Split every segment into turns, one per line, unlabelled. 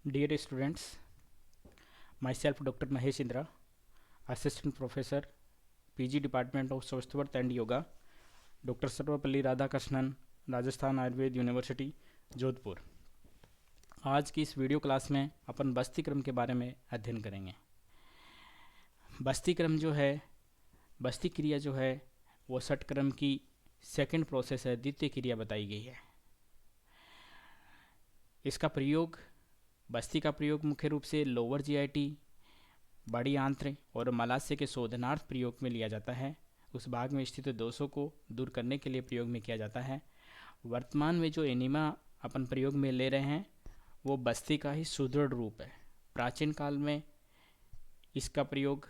Dear students, myself Dr. Mahesh Indra, Assistant Professor, PG Department of Swasthwarth and Yoga, Dr. Sarvepalli Radhakrishnan, Rajasthan Ayurveda university, Jodhpur. आज की इस video class में अपन बस्ती क्रम के बारे में अध्ययन करेंगे। बस्ती क्रम जो है, बस्ती क्रिया जो है, वो षट क्रम की सेकंड प्रोसेस है, द्वितीय क्रिया बताई गई है। इसका प्रयोग, बस्ती का प्रयोग मुख्य रूप से लोअर जीआईटी, बड़ी आंत्र और मलाशय के शोधनार्थ प्रयोग में लिया जाता है। उस भाग में स्थित दोषों को दूर करने के लिए प्रयोग में किया जाता है। वर्तमान में जो एनीमा अपन प्रयोग में ले रहे हैं वो बस्ती का ही सुदृढ़ रूप है। प्राचीन काल में इसका प्रयोग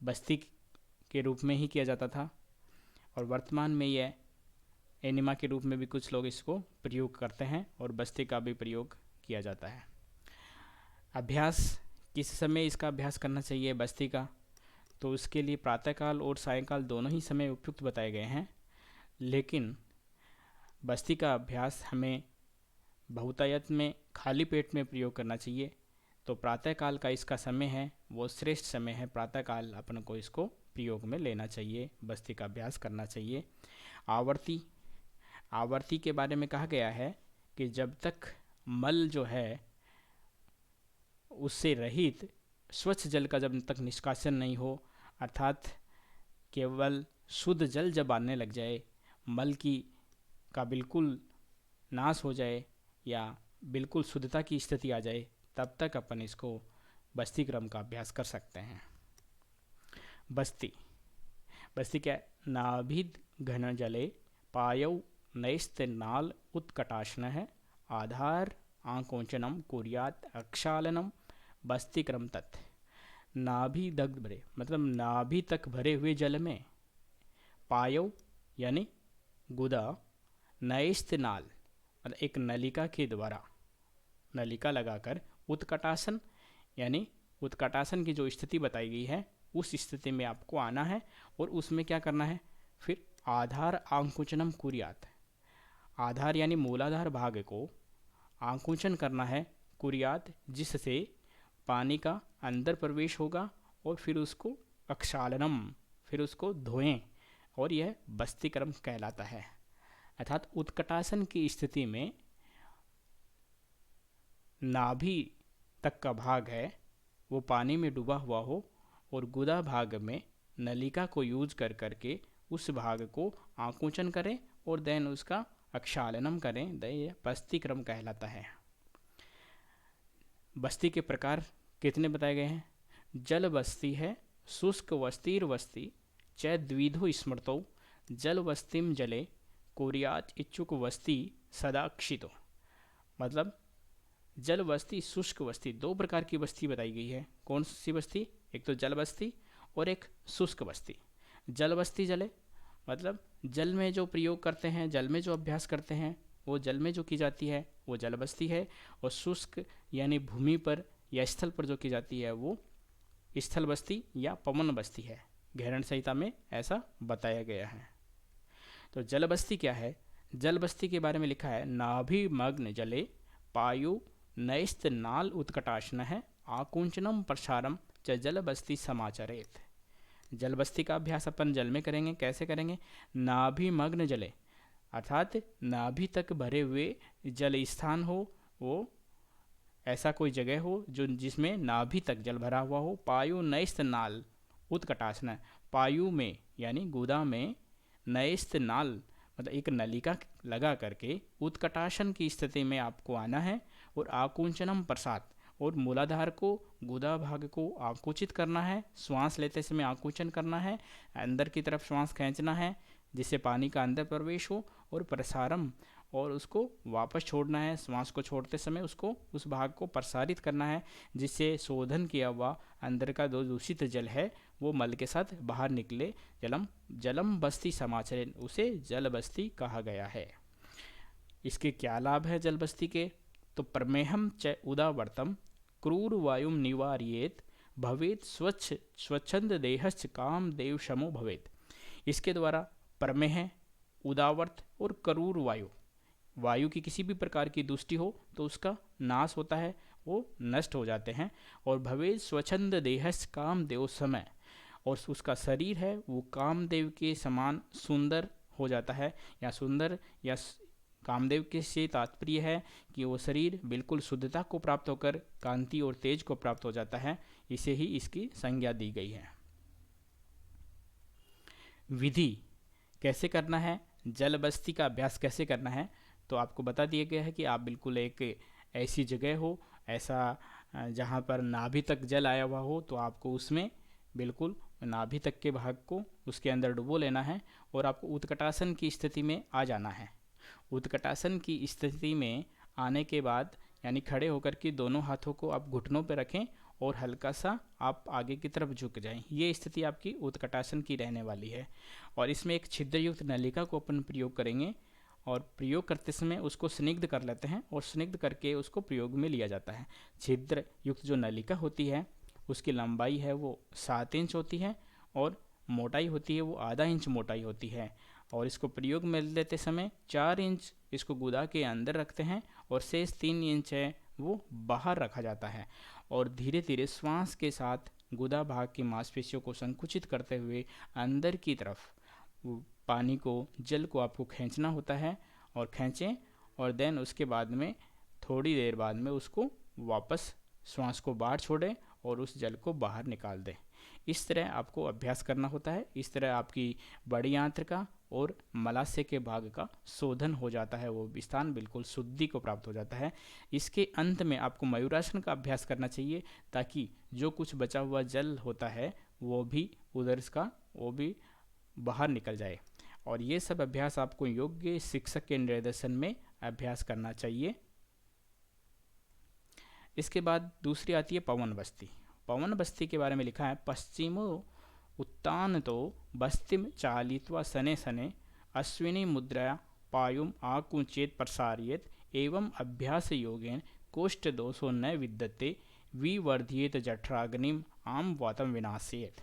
बस्ती के रूप में ही किया जाता था और वर्तमान में यह एनीमा के रूप में भी कुछ लोग इसको प्रयोग करते हैं और बस्ती का भी प्रयोग किया जाता है। अभ्यास, किस समय इसका अभ्यास करना चाहिए बस्ती का, तो उसके लिए प्रातःकाल और सायंकाल दोनों ही समय उपयुक्त बताए गए हैं। लेकिन बस्ती का अभ्यास हमें बहुतायत में खाली पेट में प्रयोग करना चाहिए। तो प्रातःकाल का इसका समय है वो श्रेष्ठ समय है। प्रातःकाल अपन को इसको प्रयोग में लेना चाहिए, बस्ती का अभ्यास करना चाहिए। आवर्ती के बारे में कहा गया है कि जब तक मल जो है उससे रहित स्वच्छ जल का जब तक निष्कासन नहीं हो, अर्थात केवल शुद्ध जल जब आने लग जाए, मल का बिल्कुल नाश हो जाए या बिल्कुल शुद्धता की स्थिति आ जाए, तब तक अपन इसको बस्ती क्रम का अभ्यास कर सकते हैं। बस्ती क्या है? नाभिद घन जले पायौ नैस्त नाल उत्कटाशन है, आधार आंकोचनम कुर्यात अक्षालनम बस्ती क्रम तत्। नाभि दग्ध भरे मतलब नाभि तक भरे हुए जल में, पायौ यानी गुदा, नैस्त नाल मतलब एक नलिका के द्वारा, नलिका लगाकर, उत्कटासन यानी उत्कटासन की जो स्थिति बताई गई है उस स्थिति में आपको आना है और उसमें क्या करना है, फिर आधार आंकुचनम कुर्यात, आधार यानी मूलाधार भाग को आंकुचन करना है, कुर्यात जिससे पानी का अंदर प्रवेश होगा और फिर उसको अक्षालनम, फिर उसको धोएं, और यह बस्ती क्रम कहलाता है। अर्थात उत्कटासन की स्थिति में नाभि तक का भाग है वो पानी में डूबा हुआ हो और गुदा भाग में नलिका को यूज करके उस भाग को आंकुचन करें और देन उसका अक्षालनम करें, यह बस्ती क्रम कहलाता है। बस्ती के प्रकार कितने बताए गए हैं? जल बस्ती है, शुष्क वस्तीर बस्ती च द्विधो स्मृतौ, जल बस्तिम जले कुर्यात इच्छुक वस्ती सदाक्षितो। मतलब जल बस्ती, शुष्क बस्ती, दो प्रकार की बस्ती बताई गई है। कौन सी बस्ती? एक तो जल बस्ती और एक शुष्क बस्ती। जल बस्ती जले मतलब जल में जो प्रयोग करते हैं, जल में जो अभ्यास करते हैं, वो जल में जो की जाती है वो जल बस्ती है। और शुष्क यानी भूमि पर या स्थल पर जो की जाती है वो स्थल बस्ती या पवन बस्ती है। गहरण संहिता में ऐसा बताया गया है। तो जल बस्ती क्या है? जल बस्ती के बारे में लिखा है, नाभिमग्न जले पायु नैस्त नाल उत्कटाशन है, आकुंचनम प्रसारम च जल बस्ती समाचरेत। जल बस्ती का अभ्यास अपन जल में करेंगे। कैसे करेंगे? नाभिमग्न जले अर्थात नाभि तक भरे हुए जल स्थान हो, वो ऐसा कोई जगह हो जो जिसमें नाभि तक जल भरा हुआ हो। पायु नैस्त नाल उत्कटासन, पायु में यानी गुदा में, नैस्त नाल मतलब एक नलिका लगा करके उत्कटासन की स्थिति में आपको आना है और आकुंचनम प्रसाद और मूलाधार को, गुदा भाग को आकुचित करना है। श्वास लेते समय आकुंचन करना है, अंदर की तरफ श्वास खींचना है जिससे पानी का अंदर प्रवेश हो, और प्रसारम और उसको वापस छोड़ना है। श्वास को छोड़ते समय उसको, उस भाग को प्रसारित करना है जिससे शोधन किया हुआ अंदर का जो दूषित जल है वो मल के साथ बाहर निकले। जलम बस्ती समाचरण, उसे जल बस्ती कहा गया है। इसके क्या लाभ है जल बस्ती के? तो प्रमेहम च उदावर्तम क्रूर वायुम निवार्येत भवेत स्वच्छंद देहश्च काम देव शमो भवेत। इसके द्वारा प्रमेह, उदावर्त और क्रूर वायु, वायु की किसी भी प्रकार की दूषित हो तो उसका नाश होता है, वो नष्ट हो जाते हैं। और भवे स्वच्छंद देहस कामदेव समय, और उसका शरीर है वो कामदेव के समान सुंदर हो जाता है, या सुंदर या कामदेव के से तात्पर्य है कि वो शरीर बिल्कुल शुद्धता को प्राप्त होकर कांति और तेज को प्राप्त हो जाता है, इसे ही इसकी संज्ञा दी गई है। विधि कैसे करना है, जल बस्ती का अभ्यास कैसे करना है, तो आपको बता दिया गया है कि आप बिल्कुल एक ऐसी जगह हो, ऐसा जहाँ पर नाभि तक जल आया हुआ हो, तो आपको उसमें बिल्कुल नाभि तक के भाग को उसके अंदर डुबो लेना है और आपको उत्कटासन की स्थिति में आ जाना है। उत्कटासन की स्थिति में आने के बाद यानी खड़े होकर के दोनों हाथों को आप घुटनों पर रखें और हल्का सा आप आगे की तरफ झुक जाएं। ये स्थिति आपकी उत्कटासन की रहने वाली है। और इसमें एक छिद्रयुक्त नलिका को अपन प्रयोग करेंगे, और प्रयोग करते समय उसको स्निग्ध कर लेते हैं और स्निग्ध करके उसको प्रयोग में लिया जाता है। छिद्र युक्त जो नलिका होती है उसकी लंबाई है वो 7 इंच होती है और मोटाई होती है वो आधा इंच मोटाई होती है। और इसको प्रयोग में लेते समय 4 इंच इसको गुदा के अंदर रखते हैं और शेष 3 इंच है वो बाहर रखा जाता है। और धीरे धीरे श्वास के साथ गुदा भाग की मांसपेशियों को संकुचित करते हुए अंदर की तरफ पानी को, जल को आपको खींचना होता है, और खींचें और देन उसके बाद में थोड़ी देर बाद में उसको वापस श्वास को बाहर छोड़ें और उस जल को बाहर निकाल दें। इस तरह आपको अभ्यास करना होता है। इस तरह आपकी बड़ी आंत्र का और मलाशय के भाग का शोधन हो जाता है, वो स्थान बिल्कुल शुद्धि को प्राप्त हो जाता है। इसके अंत में आपको मयूरासन का अभ्यास करना चाहिए, ताकि जो कुछ बचा हुआ जल होता है वो भी उदर का वो भी बाहर निकल जाए। और ये सब अभ्यास आपको योग्य शिक्षक के निर्देशन में अभ्यास करना चाहिए। इसके बाद दूसरी आती है पवन बस्ती। पवन बस्ती के बारे में लिखा है, पश्चिमो उत्तान तो बस्तिम चालित्वा शने शने अश्विनी मुद्रया पायुम आकुंचेत प्रसारियेत एवं अभ्यास योगेन कोष्ठ दोषो न विद्यते विवर्धियेत जठराग्निम आम वातम विनाशेत।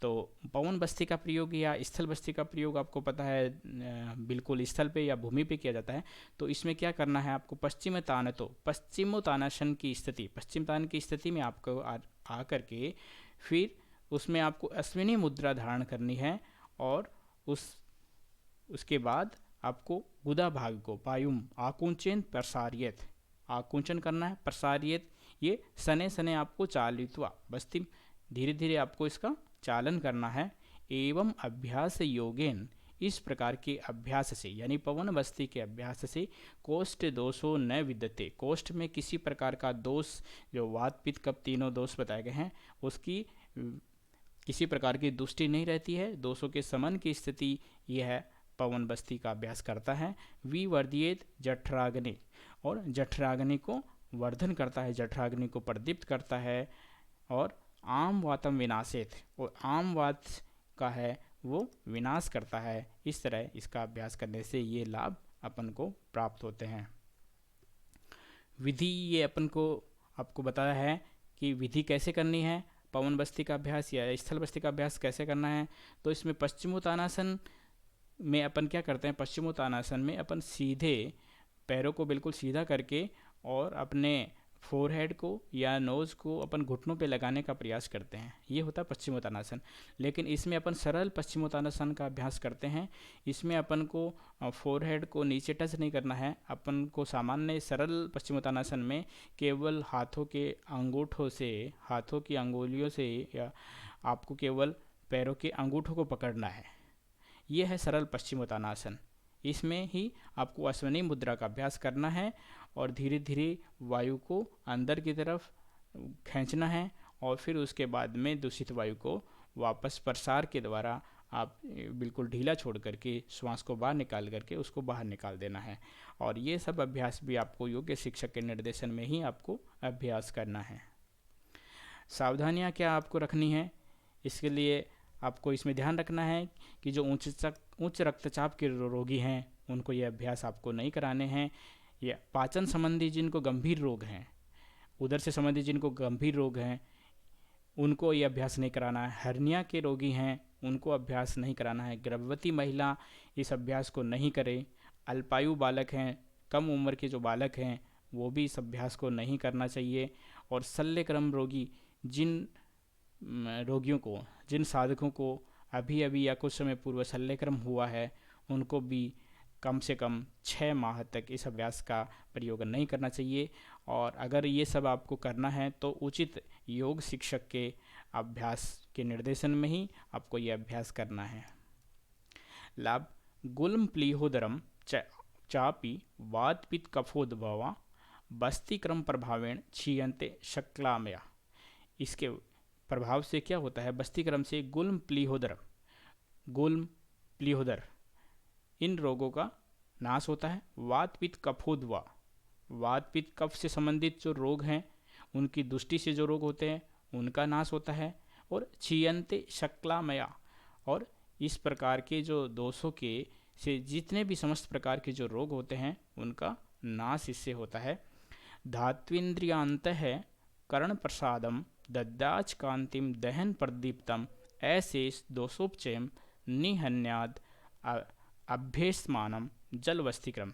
तो पवन बस्ती का प्रयोग या स्थल बस्ती का प्रयोग आपको पता है बिल्कुल स्थल पे या भूमि पे किया जाता है। तो इसमें क्या करना है आपको, पश्चिम तान तो पश्चिमोत्तानासन की स्थिति, पश्चिम तान की स्थिति में आपको आ करके फिर उसमें आपको अश्विनी मुद्रा धारण करनी है, और उसके बाद आपको गुदा भाग को पायुम आकुंचन प्रसारियत, आकुंचन करना है, प्रसारियत ये सने सने आपको चालित्वा बस्ती धीरे धीरे आपको इसका चालन करना है। एवं अभ्यास योगेन, इस प्रकार के अभ्यास से यानी पवन बस्ती के अभ्यास से कोष्ठ दोषो न विद्यते, कोष्ठ में किसी प्रकार का दोष, जो वात पित्त कफ तीनों दोष बताए गए हैं, उसकी किसी प्रकार की दुष्टि नहीं रहती है। दोषों के समन की स्थिति यह पवन बस्ती का अभ्यास करता है। विवर्धियेत जठराग्नि, और जठराग्नि को वर्धन करता है, जठराग्नि को प्रदीप्त करता है। और आम वातम विनाशित, और आम वात का है वो विनाश करता है। इस तरह इसका अभ्यास करने से ये लाभ अपन को प्राप्त होते हैं। विधि ये अपन को आपको बताया है कि विधि कैसे करनी है, पवन बस्ती का अभ्यास या स्थल बस्ती का अभ्यास कैसे करना है। तो इसमें पश्चिमोत्तानासन में अपन क्या करते हैं, पश्चिमोत्तानासन में अपन सीधे पैरों को बिल्कुल सीधा करके और अपने फोरहेड को या नोज़ को अपन घुटनों पे लगाने का प्रयास करते हैं, ये होता है पश्चिमोत्तानासन। लेकिन इसमें अपन सरल पश्चिमोत्तानासन का अभ्यास करते हैं। इसमें अपन को फोरहेड को नीचे टच नहीं करना है। अपन को सामान्य सरल पश्चिमोत्तानासन में केवल हाथों के अंगूठों से, हाथों की अंगुलियों से, या आपको केवल पैरों के अंगूठों को पकड़ना है। ये है सरल पश्चिमोत्तानासन। इसमें ही आपको अश्विनी मुद्रा का अभ्यास करना है और धीरे धीरे वायु को अंदर की तरफ खींचना है, और फिर उसके बाद में दूषित वायु को वापस प्रसार के द्वारा आप बिल्कुल ढीला छोड़ करके श्वास को बाहर निकाल करके उसको बाहर निकाल देना है। और ये सब अभ्यास भी आपको योग्य शिक्षक के निर्देशन में ही आपको अभ्यास करना है। सावधानियाँ क्या आपको रखनी है, इसके लिए आपको इसमें ध्यान रखना है कि जो उच्च रक्तचाप के रोगी हैं उनको ये अभ्यास आपको नहीं कराने हैं। या पाचन संबंधी जिनको गंभीर रोग हैं, उदर से संबंधित जिनको गंभीर रोग हैं, उनको ये अभ्यास नहीं कराना है। हर्निया के रोगी हैं उनको अभ्यास नहीं कराना है। गर्भवती महिला इस अभ्यास को नहीं करे। अल्पायु बालक हैं कम उम्र के जो बालक हैं वो भी इस अभ्यास को नहीं करना चाहिए। और शल्यक्रम रोगी जिन रोगियों को, जिन साधकों को अभी अभी या कुछ समय पूर्व शल्यक्रम हुआ है, उनको भी कम से कम 6 माह तक इस अभ्यास का प्रयोग नहीं करना चाहिए। और अगर ये सब आपको करना है तो उचित योग शिक्षक के अभ्यास के निर्देशन में ही आपको ये अभ्यास करना है। लाभ: गुल्म प्लीहोदरम चापी वातपित्त कफोद्भवा बस्तिक्रम प्रभावेण क्षीयन्ते शक्लामया। इसके प्रभाव से क्या होता है? बस्तिक्रम से गुल्म प्लीहोदर इन रोगों का नाश होता है। वातपित्त कफोद्भवा, वातपित्त कफ से संबंधित जो रोग हैं, उनकी दृष्टि से जो रोग होते हैं उनका नाश होता है। और क्षीयन्ते शक्लामया, और इस प्रकार के जो दोषों के से जितने भी समस्त प्रकार के जो रोग होते हैं उनका नाश इससे होता है। धात्विन्द्रियांतः कर्ण प्रसादम दद्दाच कांतिम दहन प्रदीप्तम ऐसे दोषोपचयम निहन्याद अभ्यस्मानम जल वस्तिक्रम।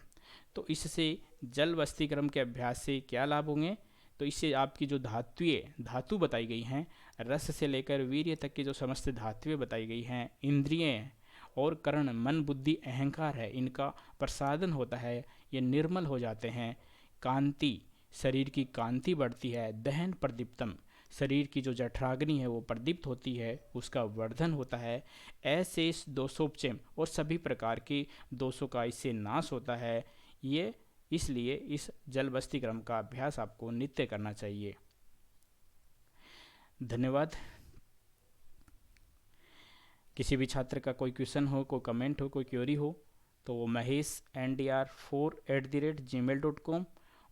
तो इससे जल वस्तिक्रम के अभ्यास से क्या लाभ होंगे? तो इससे आपकी जो धातु बताई गई हैं, रस से लेकर वीर्य तक की जो समस्त धातुएं बताई गई हैं, इंद्रियें और कर्ण, मन बुद्धि अहंकार है, इनका प्रसादन होता है, ये निर्मल हो जाते हैं। कांति, शरीर की कांति बढ़ती है। दहन प्रदीप्तम, शरीर की जो जठराग्नि है वो प्रदीप्त होती है, उसका वर्धन होता है। ऐसे दोषोपचय, और सभी प्रकार के दोषों का इससे नाश होता है। ये इसलिए इस जल वस्तिक्रम का अभ्यास आपको नित्य करना चाहिए। धन्यवाद। किसी भी छात्र का कोई क्वेश्चन हो, कोई कमेंट हो, कोई क्वेरी हो तो वो mahesh_ndr4@gmail.com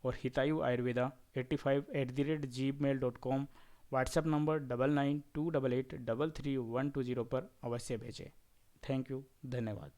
और हितायु आयुर्वेदा 85@gmail.com, व्हाट्सएप नंबर 9928833120 पर अवश्य भेजें। थैंक यू, धन्यवाद।